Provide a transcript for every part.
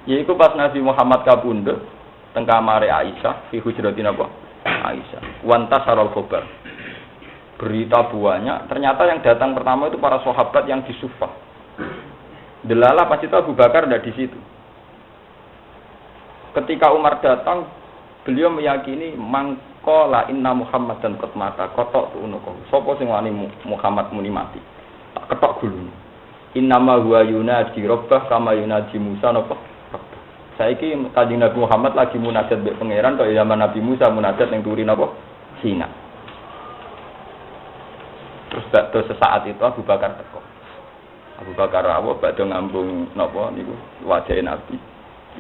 Yaiku pas Nabi Muhammad kabundut teng kamare Aisyah fi hujratin apa? Aisyah. Wanta sarul khobar. Berita banyak, ternyata yang datang pertama itu para sahabat yang di Sufah. Delala pas itu Abu Bakar tidak di situ. Ketika Umar datang, beliau meyakini mangkola inna Muhammadan qad mata kotok tunuko. Sopo sing wani Muhammad muni mati. Tak ketok gulune. Innama huwa yunadi rabbah kama yunadi Musa napa? Saiki Kanjeng Nabi Muhammad lagi munajat mbek pangeran kaya zaman Nabi Musa munajat ning turi napa? Sina. Terus sesaat itu Abu Bakar teko. Abu Bakar rawuh badhe ngambung napa niku wajah Nabi.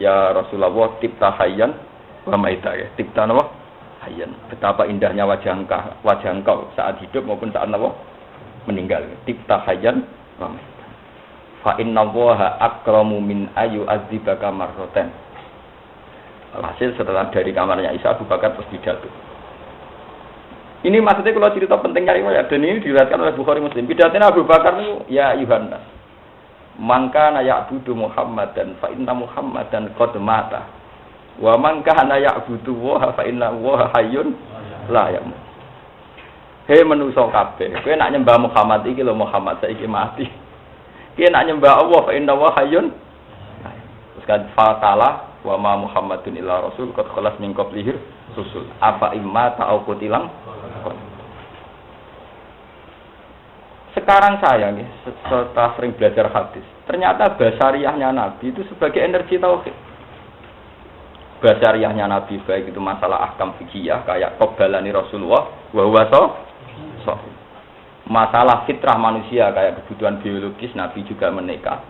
Ya Rasulullah tipta hayyan wa maita ya. Tipta napa? Hayyan. Betapa indahnya wajah engkau saat hidup maupun saat napa? Meninggal. Tipta hayyan wa maita. Fa inna Allaha akramu min ayu adzibaka marratan. Hasil setelah dari kamarnya Isa Abu Bakar terus pidato. Ini maksudnya kalau cerita pentingnya riwayat dan ini diriwayatkan oleh Bukhari Muslim. Pidatonya Abu Bakar itu ya Yuhanna. Man kana ya'budu Muhammadan fa inna Muhammadan qad mata. Wa man kana ya'budu wa fa inna wa hayyun la yamut. Hei manusa kabeh, kowe nak nyembah Muhammad iki lho Muhammad saiki mati. Kowe nak nyembah Allah fa inna wa hayyun. Terus kan fatala wa ma Muhammadun illa rasul qad khalas min qablihi rusul. Apa imma ta'au kutilang. Sekarang saya nih, setelah sering belajar hadis, ternyata basariahnya Nabi itu sebagai energi tauhid. Basariahnya Nabi baik itu masalah ahkam fikih kayak qabbalani Rasulullah wa huwa shahih. Masalah fitrah manusia kayak kebutuhan biologis Nabi juga menikah.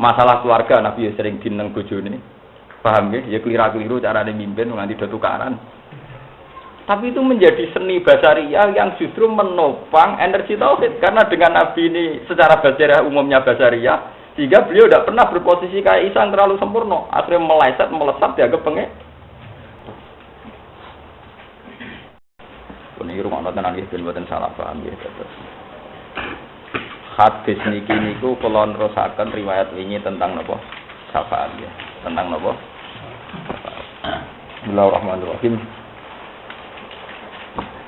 Masalah keluarga Nabi ya sering dineng bojone. Paham nggih? Ya keliru-keliru carane mimpin nganti do tukaran. Tapi itu menjadi seni basariah yang justru menopang energi tauhid. Karena dengan Nabi ini secara basariah umumnya basariah, sehingga beliau tidak pernah berposisi kayak Isa yang terlalu sempurna. Akhirnya meleset, melesat, dianggap pengek. Ini rumah nonton nangis dan buatan salah paham ya. Hadis niki niku kula nerusaken riwayat wingi tentang napa? Syafaat ya. Tentang napa? Bismillahirrahmanirrahim.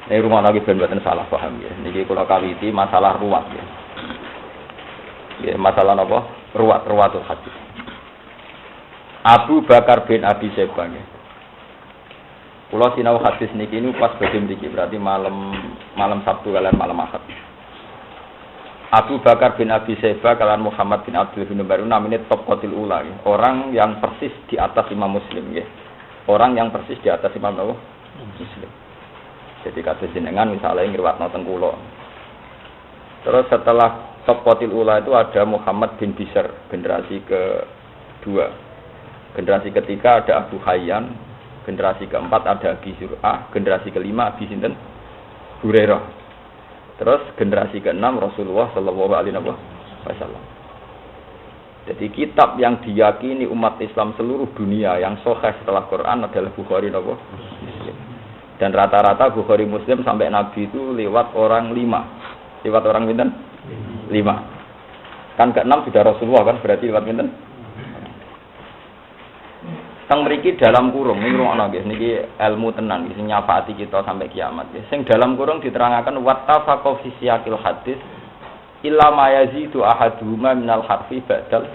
Ini rumah lagi benar-benar salah paham ya. Niki kula kawiti masalah ruwat ya. Ya masalah apa? Ruwatul hadis. Abu Bakar bin Abi Syaibah ya. Kula sinau hadis niki ini pas badhe mriki berarti malam Sabtu kalian malam Ahad. Abu Bakar bin Abi Syaibah kalian Muhammad bin Abdul bin Umar namanya top qatil ula ya. Orang yang persis di atas Imam Muslim ya. Orang yang persis di atas Imam Muslim. Jadi kasus jenengan misalnya ngriwatno teng kula. Terus setelah top qatil ula itu ada Muhammad bin Bishr, generasi kedua. Generasi ketiga ada Abu Hayyan, generasi keempat ada Abi Zur'ah, generasi kelima Abi sinten? Hurairah. Terus generasi keenam Rasulullah sallallahu alaihi wasallam. Jadi kitab yang diyakini umat Islam seluruh dunia yang sahih setelah Quran adalah Bukhari napa? Muslim. Dan rata-rata Bukhari Muslim sampai Nabi itu lewat orang 5. Lewat orang pinten? 5. Kan ke-6 sudah Rasulullah kan berarti lewat pinten? Teng mriki dalam kurung niku ngono nggih niki ilmu tenan iki nyafaati kita sampai kiamat nggih. Sing dalam kurung diterangaken wattafaqo fi siyaqil hadis illa ma yazidu ahaduhuma minal harfi ba'dal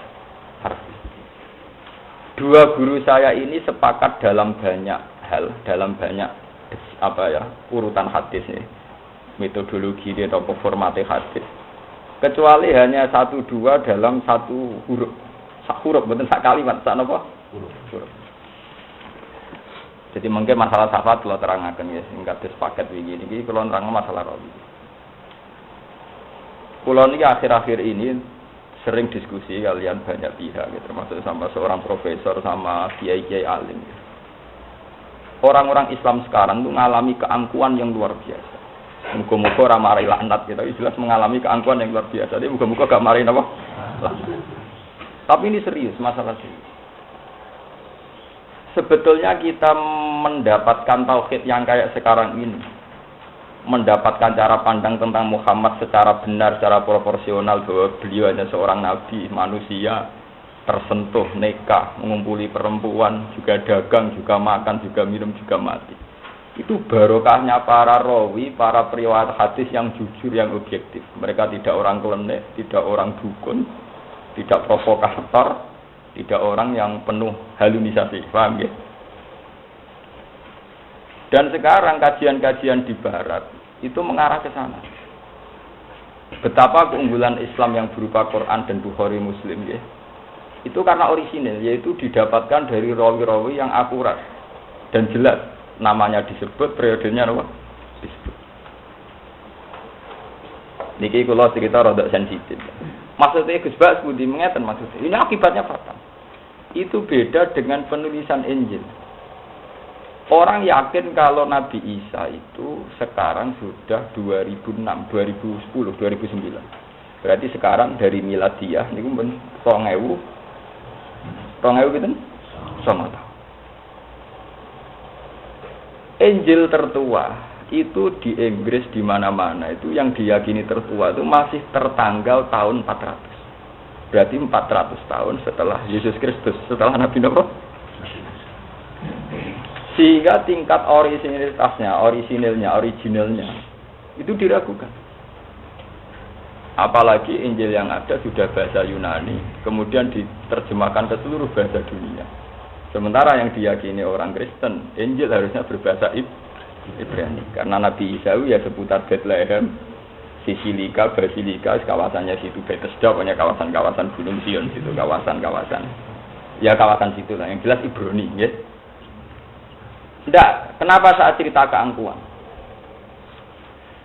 harfi. Dua guru saya ini sepakat dalam banyak hal, dalam banyak urutan hadis nih, metodologi dia atau formatnya hadis. Kecuali hanya 1-2 dalam satu huruf, betul sak kalimat, sak apa? Huruf. Jadi mungkin masalah syafaat kalau terangkan ya, singkat sepaket begini. Ini kalau terang masalah rawi. Kalau ini akhir-akhir ini sering diskusi kalian banyak pihak, gitu, termasuk sama seorang profesor sama kiai-kiai alim. Gitu. Orang-orang Islam sekarang itu mengalami keangkuhan yang luar biasa. Muga-muga ora mari laknat kita jelas mengalami keangkuhan yang luar biasa. Jadi muga-muga gak mari apa? Tapi ini serius, masalah serius. Sebetulnya kita mendapatkan tauhid yang kayak sekarang ini. Mendapatkan cara pandang tentang Muhammad secara benar, secara proporsional bahwa beliau hanya seorang nabi, manusia. tersentuh nikah, mengumpuli perempuan, juga dagang, juga makan, juga minum, juga mati. Itu barokahnya para rawi, para periwayat hadis yang jujur, yang objektif. Mereka tidak orang klenik, tidak orang dukun, tidak provokator, tidak orang yang penuh halusinasi. Paham ya? Dan sekarang kajian-kajian di barat itu mengarah ke sana. Betapa keunggulan Islam yang berupa Quran dan Bukhari Muslim ya. Itu karena orisinil, yaitu didapatkan dari rawi-rawi yang akurat dan jelas. Namanya disebut, periodenya apa? Disebut. Niki kula cerita rada sensitif. Maksudnya Gus Bas budi mengeten maksudnya. Ini akibatnya fatal. Itu beda dengan penulisan Injil. Orang yakin kalau Nabi Isa itu sekarang sudah 2006, 2010, 2009. Berarti sekarang dari miladiah niku men 2000 gitu. Sama tahu. Injil tertua itu di Inggris di mana-mana itu yang diyakini tertua itu masih tertanggal tahun 400. Berarti 400 tahun setelah Yesus Kristus, setelah Nabi Nabi. Sehingga tingkat orisinilnya itu diragukan. Apalagi Injil yang ada sudah bahasa Yunani, kemudian diterjemahkan ke seluruh bahasa dunia. Sementara yang diyakini orang Kristen, Injil harusnya berbahasa Ibrani. Karena Nabi Isa ya seputar Bethlehem, Sisilika, Basilika, kawasannya situ Bethesda, punya kawasan-kawasan Gunung Sion, situ kawasan-kawasan. Ya kawasan situ lah, yang jelas Ibrani, ya. Tidak, kenapa saat cerita keangkuhan?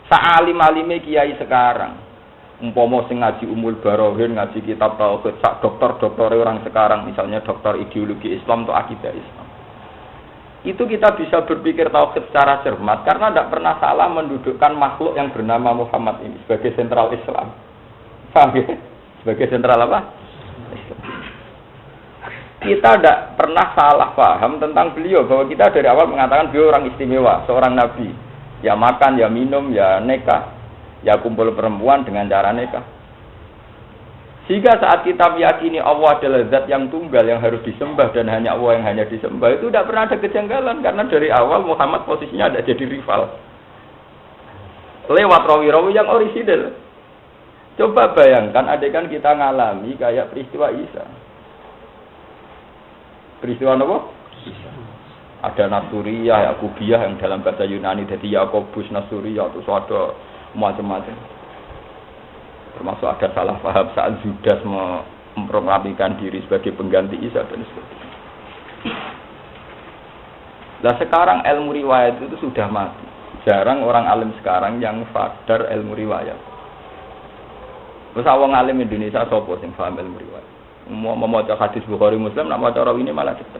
Sa'alim-alime kiai sekarang, umpama sing ngaji Umul Barohin, ngaji kitab tauhid, sak dokter-dokter orang sekarang, misalnya dokter ideologi Islam atau akidah Islam. Itu kita bisa berpikir tauhid secara cermat karena tidak pernah salah mendudukkan makhluk yang bernama Muhammad ini sebagai sentral Islam. Paham ya? Sebagai sentral apa? Islam. Kita tidak pernah salah paham tentang beliau, bahwa kita dari awal mengatakan beliau orang istimewa, seorang nabi. Ya makan, ya minum, ya nikah, ya kumpul perempuan dengan cara nikah. Sehingga saat kita meyakini Allah adalah zat yang tunggal yang harus disembah dan hanya Allah yang hanya disembah, itu tidak pernah ada kejanggalan karena dari awal Muhammad posisinya ada jadi rival. Lewat rawi-rawi yang orisinil. Coba bayangkan adegan kita ngalami kayak peristiwa Isa. Peristiwa apa? Ada Nasuriyah, Yakubiyah yang dalam bahasa Yunani jadi Yakobus Nasuriyah, terus ada macam-macam. Termasuk ada salah paham saat Judas memproklamikan diri sebagai pengganti Isa dan sebagainya. Nah sekarang ilmu riwayat itu sudah mati. Jarang orang alim sekarang yang sadar ilmu riwayat. Terus awang alim Indonesia sapa sing paham ilmu riwayat? Mau membaca hadis Bukhari Muslim, nak maca rawi ini malah cepet.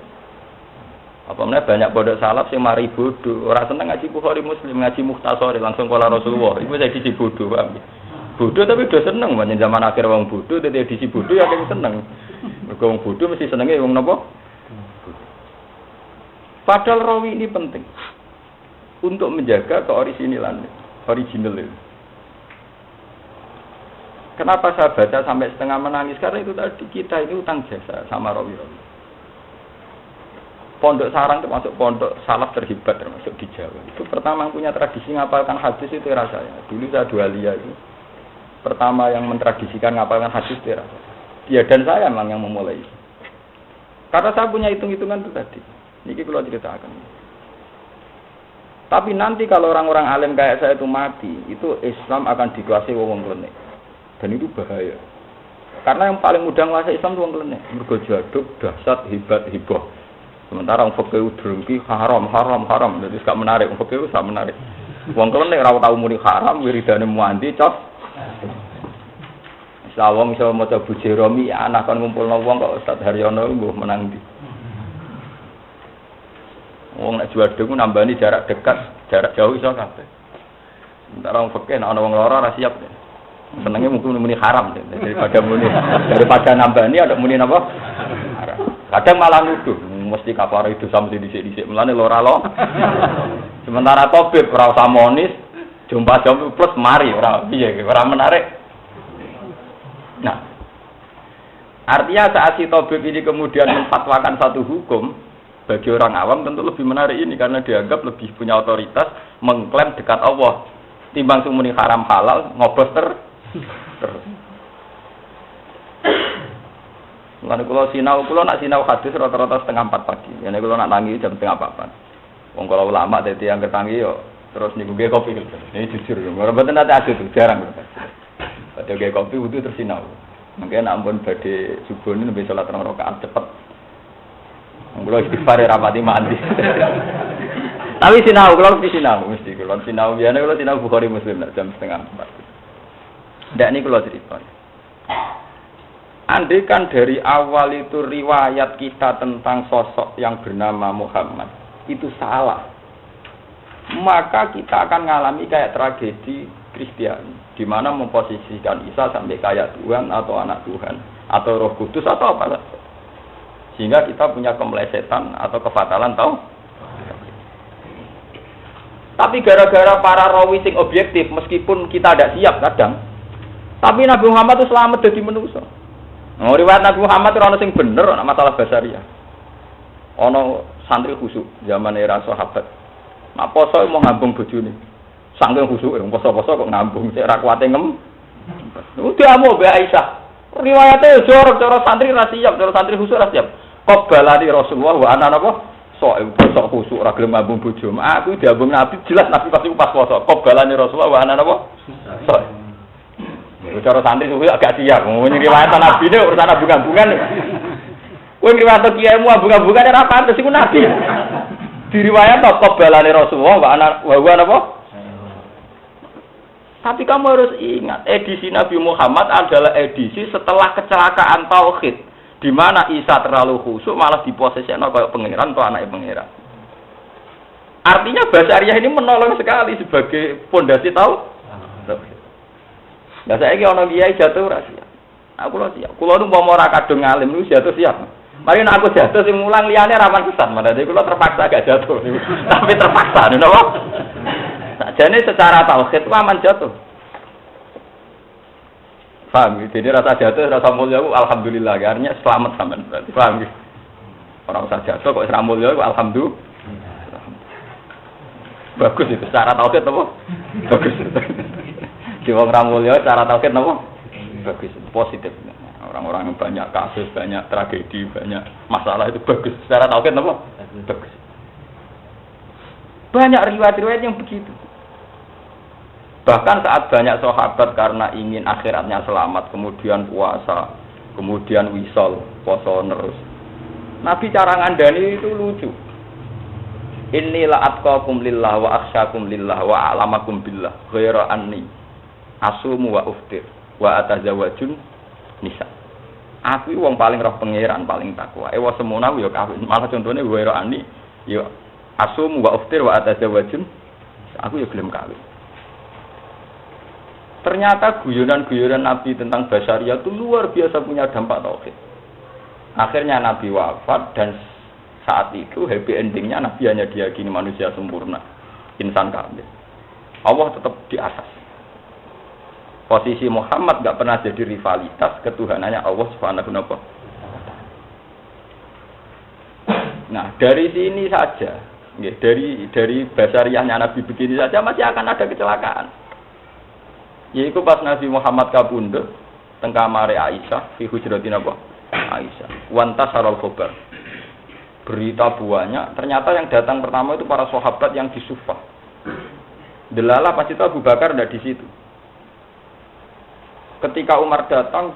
Apa meneh banyak pondok salaf sing mari bodoh, ora seneng ngaji Bukhari Muslim, ngaji Mukhtasar langsung kala Rasulullah. Iku saya disi bodoh, paham. Bodoh tapi udah seneng, banyak zaman akhir wong bodoh, dadi disi bodoh ya sing seneng. Mergo wong bodoh mesti senenge wong napa? Padahal rawi ini penting untuk menjaga keorisinilan, original itu. Kenapa saya baca sampai setengah menangis? Karena itu tadi kita ini utang jasa sama rawi-rawi. Pondok Sarang termasuk pondok salaf terhebat termasuk di Jawa. Itu pertama yang punya tradisi ngapalkan hadis itu era saya. Dulu saya dualia itu. Pertama yang mentradisikan ngapalkan hadis itu era saya. Ya dan saya memang yang memulai. Karena saya punya hitung-hitungan itu tadi. Ini kalau ceritakan. Tapi nanti kalau orang-orang alim kayak saya itu mati, itu Islam akan dikuasai wong klenik. Dan itu bahaya. Karena yang paling mudah menguasai Islam itu wong klenik. Mergo jaduk, dahsyat, hebat, hibah. Sementara wong fikih drengki haram. Jadi gak menarik, wong fikih gak menarik. Wong klenik ora tau muni haram, wiridane muanti cos. Sawang iso maca Bujeromi, anak kon ngumpulno wong kok Ustaz Haryono mbuh menang ndi. Wong nek jaduk nambani jarak dekat, jarak jauh iso kabeh. Sementara wong fikih nek ana wong lara ora siap. Senengnya mungkin muni haram daripada nambani ada muni apa? Haram. Kadang malah nuduh mesti kafara itu sampe dhisik-dhisik melane lora lo. Sementara tabib ora usah monis, jumpa jam plus mari ora piye ora menarik. Nah, Artinya saat si tabib ini kemudian memfatwakan satu hukum, bagi orang awam tentu lebih menarik ini karena dianggap lebih punya otoritas mengklaim dekat Allah timbang sumuni haram halal ngobos terus. Lan kula nak sinau hadis rata-rata setengah 4 pagi. Yen kula nak tangi jam setengah 4. Wong kula ulama dadi yang ketangi yo terus niku nggih kopi. Ini jujur. Ora mboten nate adu jarang. Padha nggih kopi wudu terus sinau. Mangke nak ampun badhe subuh nembe salat 2 rakaat cepet. Kula istighfar rapati mandi. Tapi sinau kula mesti sinau mesti kula sinau biyen kula sinau Bukhari Muslim jam setengah 4. Ndak niku kula cerita. Andai kan dari awal itu riwayat kita tentang sosok yang bernama Muhammad itu salah, maka kita akan mengalami kayak tragedi Kristiani, di mana memposisikan Isa sampai kayak Tuhan atau anak Tuhan atau Roh Kudus atau apa saja, sehingga kita punya kemelesetan atau kefatalan tahu. Tapi gara-gara para rawi sing objektif, meskipun kita tidak siap kadang, tapi Nabi Muhammad itu selamat dari manusia. Oh, riwayat Nabi Muhammad itu ana sing bener ana masalah basariah. Ana santri khusuk zaman era sahabat. Mak poso mau ngambung bojone. Saking khusuke poso-poso kok ngambung sik ra kuwate ngem. Udah mau Mbak Aisyah. Riwayate jorok cara santri ra siap, cara santri khusuk ra siap. Qabalani Rasulullah wa ana napa? Sok poso khusuk ra gelem ngambung bojo. Aku diambung Nabi jelas Nabi pasti pas poso. Qabalani Rasulullah wa ana napa? Sok. Cara santri suwi agak siap, ngomongin riwayat Nabi ini urusan abung-abungan. Kowe riwayat kiaimu abung-abungan ora pantes iku Nabi. Di riwayat qabalane Rasulullah wa ana wa napa? Tapi kamu harus ingat, edisi Nabi Muhammad adalah edisi setelah kecelakaan tauhid, di mana Isa terlalu khusyuk malah diposisikan kayak pangeran atau anaknya pangeran. Artinya Basyariah ini menolong sekali sebagai fondasi tauhid. Lah saiki ana kiai jatuh ora siap. Aku lho siap. Kula nu mau ora kadung ngalim niku jatuh siap. Mari nek aku jatuh sing mulang liyane ra pantesan, madane kula terpaksa gak jatuh niku. Tapi terpaksa napa? Sakjane secara tauhid ku aman jatuh. Paham gitu. Jadi rasa jatuh rasa mulya ku alhamdulillah, artinya selamat sampean berarti. Paham gitu. Orang usah jatuh kok ora mulya ku alhamdulillah. Bagus itu secara tauhid apa? Bagus. Di wong ra mulya cara tauhid napa? Bagus, positif. Orang-orang yang banyak kasus, banyak tragedi, banyak masalah itu bagus. Secara tauhid napa? Bagus. Banyak riwayat-riwayat yang begitu. Bahkan saat banyak sahabat karena ingin akhiratnya selamat, kemudian puasa, kemudian wisol, poso terus. Nabi cara ngandani itu lucu. Inilah atqakum lillah wa akhsyakum lillah wa a'lamakum billah ghaira anni asumu wa uftir wa atazawajun nisa. Aku wong paling roh pangeran, paling takwa. Ewa semono ya kawin. Malah contone ghaira anni ya asumu wa uftir wa atazawajun. Aku ya gelem kawin. Ternyata guyonan-guyonan Nabi tentang Basyariah itu luar biasa punya dampak tauhid. Akhirnya Nabi wafat dan saat itu happy endingnya Nabi hanya diyakini manusia sempurna, insan kamil. Allah tetap di atas. Posisi Muhammad enggak pernah jadi rivalitas ketuhanannya Allah Subhanahu wa ta'ala. Nah, dari sini saja, dari Basyariahnya Nabi begini saja masih akan ada kecelakaan. Yaitu pas Nabi Muhammad kabundut teng kamare Aisyah fi hujratin apa? Aisyah. Wantasarul khabar. Berita banyak, ternyata yang datang pertama itu para sahabat yang di Sufah. Delalah pasti tahu Abu Bakar tidak di situ. Ketika Umar datang,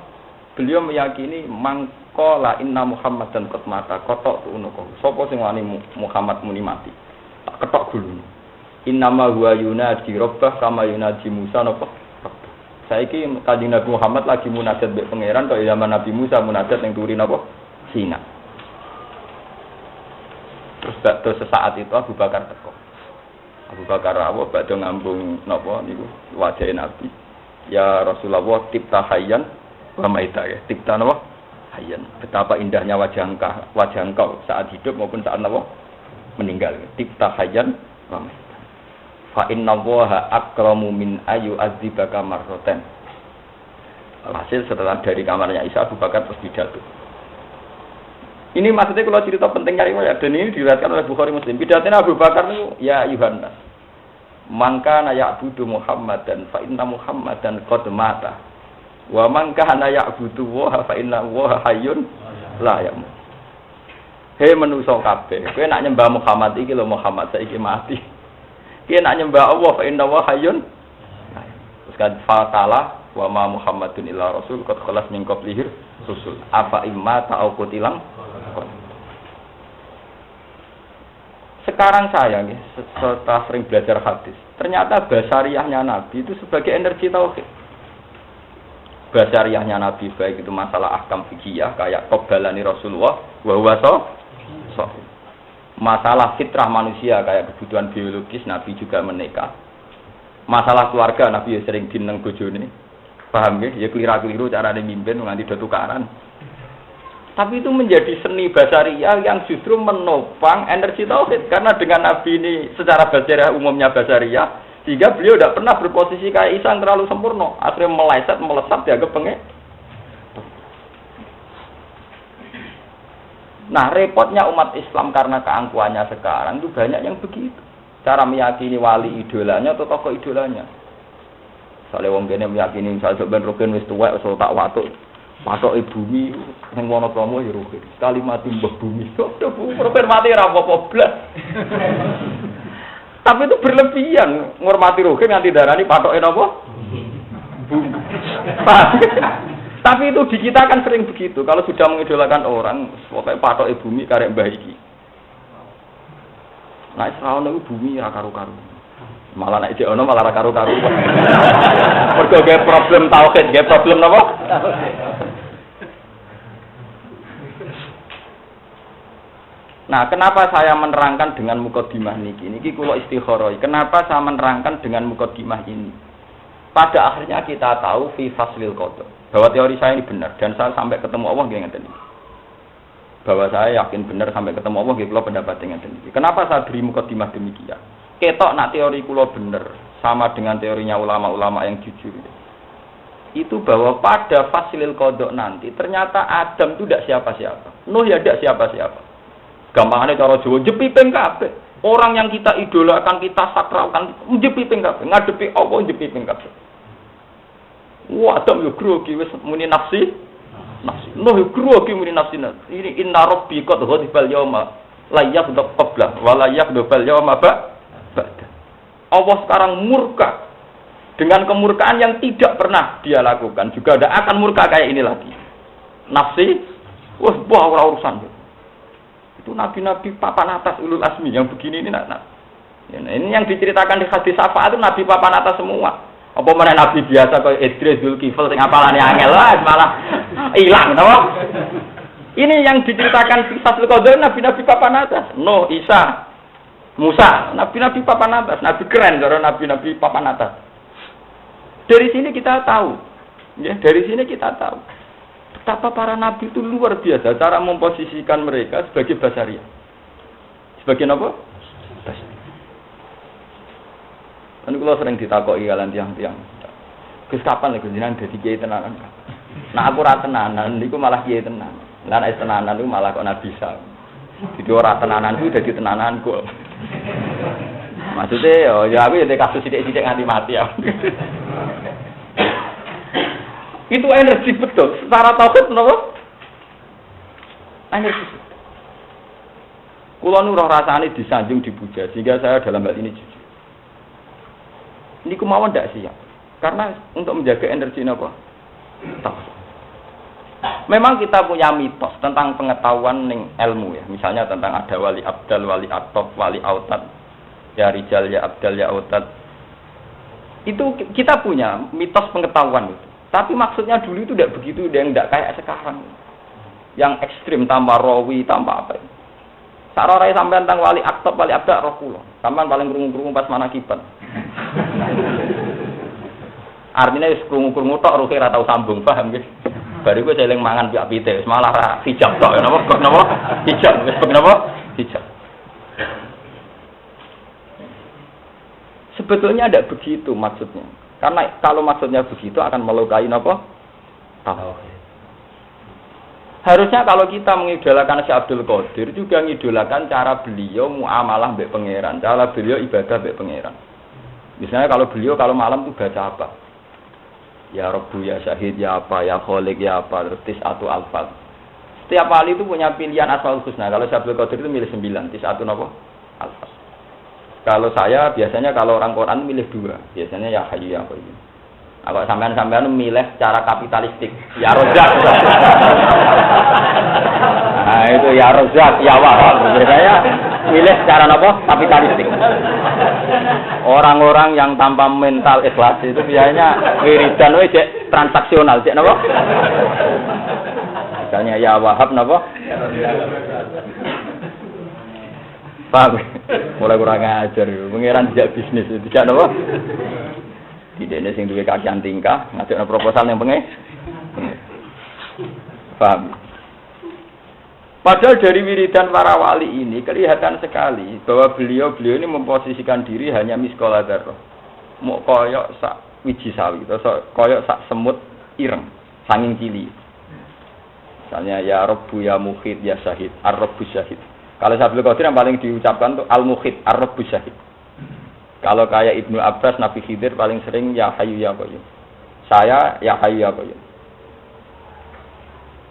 beliau meyakini mangkola inna Muhammadan qad mata kotok tunuko. Sapa sing wani Muhammad muni mati. Tak ketok gulune. Innama huwa yunadi rabbah kama yunadi Musa napa? Saiki Kanjeng Nabi Muhammad lagi munajat mbek pangeran kaya zaman Nabi Musa munajat ning turi napa? Sina. Terus sesaat itu Abu Bakar teko. Abu Bakar rawuh badhe ngambung napa niku wajahe Nabi. Ya Rasulullah tipta hayyan wa maita ya. Tipta napa? Hayyan. Betapa indahnya wajah engkau saat hidup maupun saat napa? Meninggal. Tipta hayyan wa maita. Fa inna Allaha akramu min ayu adzibaka marratan. Hasil setelah dari kamarnya Isa, Abu Bakar terus pidato. Ini maksudnya kalau cerita pentingnya riwayat, dan ini diriwayatkan oleh Bukhari Muslim. Pidatonya Abu Bakar itu, ya Yuhannas, mangka na ya'budu Muhammadan fa inna Muhammadan qad mata. Wa mangka na ya'budu wa fa inna wa hayyun la yamut. Hei manusa kabeh, kowe nak nyembah Muhammad iki lho Muhammad saiki mati. Kowe nak nyembah Allah fa inna wa hayyun. Terus kan fatala wa ma Muhammadun illa rasul qad khalas min qablihi rusul. Apa imma ta'au qutilang. Sekarang saya nih, setelah sering belajar hadis, ternyata basariyahnya Nabi itu sebagai energi tauhid. Basariyahnya Nabi baik itu masalah ahkam fikih kayak qabbalani Rasulullah wa huwa sahih. Masalah fitrah manusia kayak kebutuhan biologis Nabi juga menikah. Masalah keluarga Nabi ya sering dineng bojone. Paham nggih? Ya keliru-keliru carane mimpin nganti do tukaran. Tapi itu menjadi seni basariyah yang justru menopang energi tauhid. Karena dengan Nabi ini secara basariyah umumnya basariyah, sehingga beliau tidak pernah berposisi kayak Isa yang terlalu sempurna. Akhirnya melesat dianggap pengek. Nah repotnya umat Islam karena keangkuhannya sekarang itu banyak yang begitu. Cara meyakini wali idolanya atau tokoh idolanya. Misalnya wong kene meyakini misalnya Ben Rukin wis tuwek wis tak watuk. Patoke bumi ning Wonokromo ya Rukin. Sekali mati mbah bumi. Rukin mati ora apa-apa blas. Tapi itu berlebihan ngormati Rukin nganti darani patoke napa? Bumi. Tapi itu di kita kan sering begitu. Kalau sudah mengidolakan orang, pokoknya patoke bumi karek mbah iki. Nah, serawon itu bumi ra karu-karu. Malah nek ono malah ra karu-karu. Mergo ge problem tauhid, ge problem napa? Nah, kenapa saya menerangkan dengan mukadimah niki? Niki kula istikharah. Kenapa saya menerangkan dengan mukadimah ini? Pada akhirnya kita tahu fi faslil qada. Bahwa teori saya ini benar dan saya sampai ketemu Allah nggih ngeten iki. Bahwa saya yakin benar sampai ketemu Allah nggih kula pendapat ngeten iki. Kenapa saya beri mukadimah demikian? Ketok nak teori kula benar sama dengan teorinya ulama-ulama yang jujur. Itu bahwa pada faslil qada nanti ternyata Adam itu tidak siapa-siapa. Nuh ya tidak siapa-siapa. Gampangane cara Jawa jepiping kabeh. Orang yang kita idolakan, kita sakralkan, jepiping kabeh. Ngadepi Allah jepiping kabeh. Wah, Adam yo grogi wis muni nafsi. Nafsi. Nuh yo grogi muni nafsi. Ini inna rabbi qad ghadibal yauma la yaghdab qabla wa la yaghdabal yauma ba'da. Allah sekarang murka dengan kemurkaan yang tidak pernah dia lakukan. Juga tidak akan murka kayak ini lagi. Nafsi, wah ora urusan. Itu nabi-nabi papan atas ulul asmi yang begini ini nak. Ya, ini yang diceritakan di hadis syafaat itu nabi papan atas semua. Apa mana nabi biasa kayak Idris, Zulkifl sing apalane angel malah hilang, tahu? Ini yang diceritakan di Fathul Qadir nabi-nabi papan atas. Nuh, Isa, Musa, nabi-nabi papan atas, nabi keren cara nabi-nabi papan atas. Dari sini kita tahu. Ya, dari sini kita tahu. Betapa para nabi itu luar biasa cara memposisikan mereka sebagai basariyah. Sebagai apa? Basariyah. Kan kula sering ditakoki kalian tiang-tiang. Gus kapan lek jenengan dadi kiai tenanan? Nah aku ora tenanan niku malah kiai tenan. Lah nek tenanan niku malah kok nabi bisa. Jadi ora tenanan kuwi dadi tenanan kok. Maksudnya ya aku ya kasus sithik-sithik nganti mati ya. Itu energi betul. Secara tauhid menapa? Energi. Kula nu roh rasane disanjung dipuja sehingga saya dalam hal ini jujur. Ini kemauan ndak siap. Karena untuk menjaga energi napa? Tauhid. Memang kita punya mitos tentang pengetahuan ning ilmu ya. Misalnya tentang ada wali abdal, wali atop, wali autad. Ya rijal, ya abdal, ya autad. Itu kita punya mitos pengetahuan itu. Tapi maksudnya dulu itu tidak begitu, yang tidak kayak sekarang. Yang ekstrim, tanpa rawi, tanpa apa. Sarorai sampean tentang wali aktab, wali abda, roh kula. Sampean paling krungu-krungu pas manakibat. Artinya wis krungu-krungu tok ruhe ra tau sambung, paham nggih? Bari kowe eling mangan piak pite, wis malah ra hijab tok. Napa? Hijab, wis napa? Hijab. Sebetulnya tidak begitu maksudnya. Karena kalau maksudnya begitu akan melukai apa? tauhid. Harusnya kalau kita mengidolakan Syekh Abdul Qadir juga mengidolakan cara beliau muamalah mbek pangeran, cara beliau ibadah mbek pangeran. Misalnya kalau beliau kalau malam tuh baca apa? Ya Rabbu ya Syahid ya apa ya Khaliq ya apa terus tis'atu alfal. Setiap wali itu punya pilihan asmaul husna. Kalau Syekh Abdul Qadir itu milih 9, tis'atu napa? Alfal. Kalau saya biasanya kalau orang Quran milih 2. Biasanya ya Hayyu ya Qayyum. Kalau sampean milih cara kapitalistik, ya Rozak. Nah itu ya Rozak, ya Wahab. Biasanya milih cara apa? Kapitalistik. Orang-orang yang tanpa mental ikhlas itu biasanya wiridan cek transaksional, cek napa? Misalnya ya Wahab napa? Paham? Mulai kurang ajar, pengiran tidak bisnis itu, tidak napa? Tidak ada yang duwe kakian tingkah, ngasih proposal yang pengen. Paham? Padahal dari wiridan para wali ini kelihatan sekali bahwa beliau ini memposisikan diri hanya miskola dzarrah. Mau koyok sak wiji sawi, atau koyok sak semut ireng, sanging cili. Misalnya ya Rabbu ya Mukhid ya Syahid, Ar-Rabbu Syahid. Kalau Abdul Qadir yang paling diucapkan itu Al-Mukhid, Ar-Rabbu Syahid. Kalau kayak Ibnu Abbas, Nabi Khidir paling sering ya Hayyu ya Qayyum. Saya ya Hayyu ya Qayyum.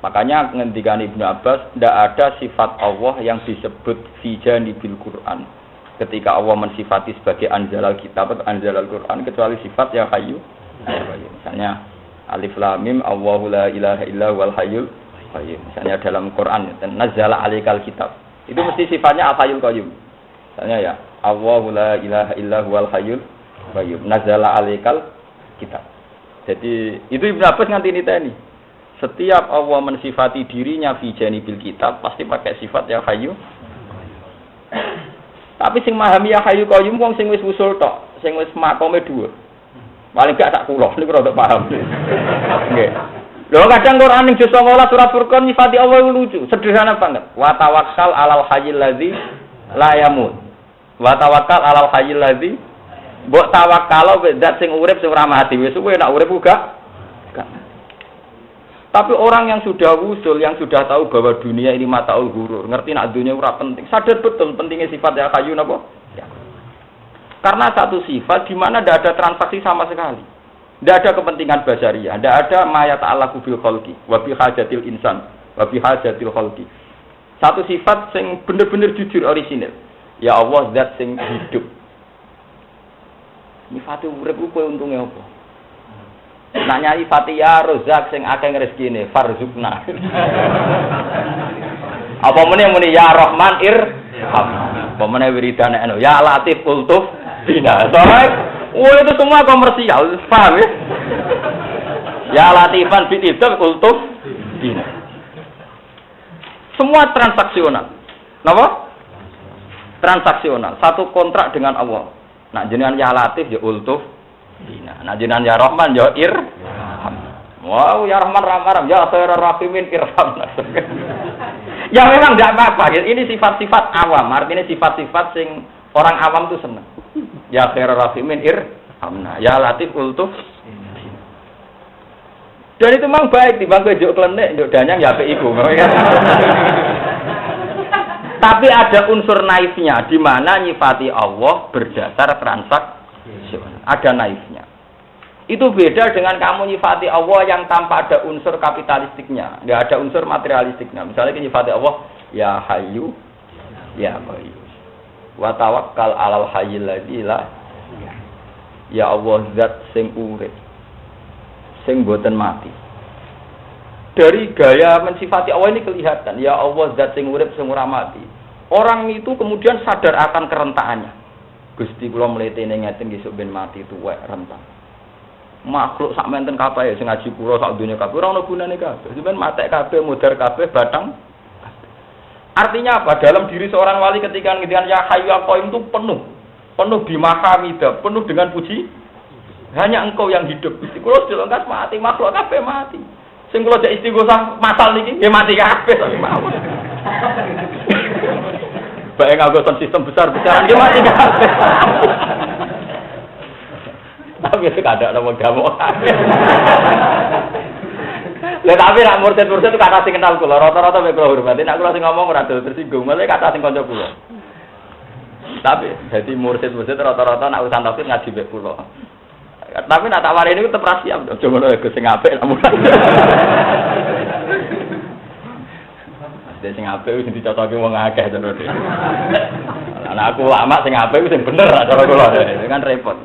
Makanya ngendikan Ibnu Abbas, tidak ada sifat Allah yang disebut fi janibil Quran. Ketika Allah mensifati sebagai anzalal kitab atau anzalal Quran, kecuali sifat ya Hayyu ya Qayyum. Misalnya Alif Lam Mim Allahu la ilaha illa huwal hayyul qayyum. Misalnya dalam Quran, nazzala alaikal kitab. Itu mesti sifatnya al-hayyul qayyum. Misalnya ya Allahu la ilaha illa huwal hayyul qayyum nazala alaikal kitab. Jadi itu Ibnu Abbas nganti niteni. Setiap Allah mensifati dirinya fi janibil kitab pasti pakai sifat ya hayyu. Tapi sing memahami ya hayyu qayyum wong sing wis usul tok, sing wis makome dhuwur. Paling gak sak kula niku rada paham. Nggih. Lho kadang Quran ning juz 19 surat Furqan nyifati Allah lucu, sederhana banget. Wa tawakkal alal hayyil ladzi la yamut. Wa tawakkal alal hayyil ladzi mbok tawakal zat sing urip sing ora mati wis kuwi nek urip uga. Tapi orang yang sudah usul, yang sudah tahu bahwa dunia ini mataul ghurur, ngerti nak dunia ora penting, sadar betul pentingnya sifat ya hayyu napa? Ya. Karena satu sifat di mana tidak ada transaksi sama sekali. Tidak ada kepentingan basyariah, tidak ada ma yata'allaqu bil khalqi wa bi hajatil insan wa bi hajatil khalqi. Satu sifat sing bener-bener jujur orisinil. Ya Allah zat sing hidup. Nyifati urip ku kowe untunge apa? Nak nyai Fatihah Rozak sing akeh rezekine farzukna. Apa muni ya Rahman irham. Apa meneh wiridane anu ya Latif ultuf bina. Itu semua komersial, paham ya? Ya Latifan bitidab ultuf bina. Semua transaksional. Napa? Transaksional. Satu kontrak dengan Allah. Nah jenengan ya Latif ya ultuf bina. Nah jenengan ya Rahman ya irham. Wow, ya Rahman Rahman ya khairar rahimin irham. Ya memang tidak apa-apa. Ini sifat-sifat awam. Artinya sifat-sifat sing orang awam itu senang. Ya khairar rahimin irhamna. Ya Latif ultuf. Dan itu memang baik dibangga juk klenik, juk danyang ya apik iku. Tapi ada unsur naifnya di mana nyifati Allah berdasar transaksi. Ada naifnya. Itu beda dengan kamu nyifati Allah yang tanpa ada unsur kapitalistiknya, enggak ada unsur materialistiknya. Misalnya nyifati Allah ya Hayyu ya Qayyum. Wa tawakkal 'alal hayyil ladzi la ya Allah zat sing urip sing boten mati. Dari gaya mensifati Allah ini kelihatan ya Allah zat sing urip sing ora mati. Orang itu kemudian sadar akan kerentaannya. Gusti kula mletene ngeten nggih sok ben mati tuwek rentan. Makhluk sak menten kabeh sing ngaji kula sak donya kabeh ora ono gunane kabeh. Sampeyan matek kabeh mudhar kabeh batang. Artinya apa? Dalam diri seorang wali ketika ngendikan ya Hayyu ya Qayyum itu penuh bimahamidah, penuh dengan puji. Hanya engkau yang hidup. Gusti kula dilengkas mati, makhluk kabeh mati. Sing kula jek istighosah masal niki nggih mati kabeh mawon. Bae nganggo sistem besar-besaran nggih mati kabeh. Tapi itu kada ana wong gamuk. Lah tapi nak mursid-mursid itu kata sing kenal kula, rata-rata mek kula hormati, nak kula sing ngomong ora tersinggung, malah kata sing kanca kula. Tapi jadi mursid-mursid rata-rata nak urusan tauhid ngaji mek kula. Tapi nak tak wari niku tetep ra siap, aja ngono Gus sing apik namun. Dene sing apik wis dicocoki wong akeh terus. Lah aku lama sing apik wis sing bener cara kula, kan repot.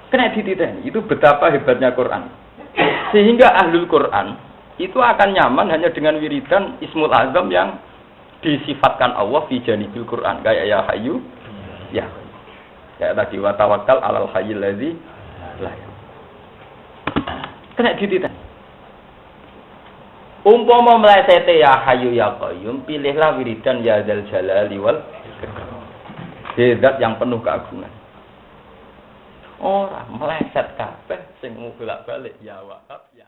Kena dititeni, itu betapa hebatnya Quran. Sehingga ahlul Quran itu akan nyaman hanya dengan wiridan Ismul Azam yang disifatkan Allah fi janibil Quran. Kayak ya Hayyu, ya. Kayak tadi wa tawakkal 'alal hayyil ladzi la yamut. Kena dititeni. Umpama mlesete ya Hayyu ya Qayyum, pilihlah wiridan ya Dzal Jalali wal Ikram. Zat yang penuh keagungan. Ora meleset kabeh sing bolak-balik ya Wahhab ya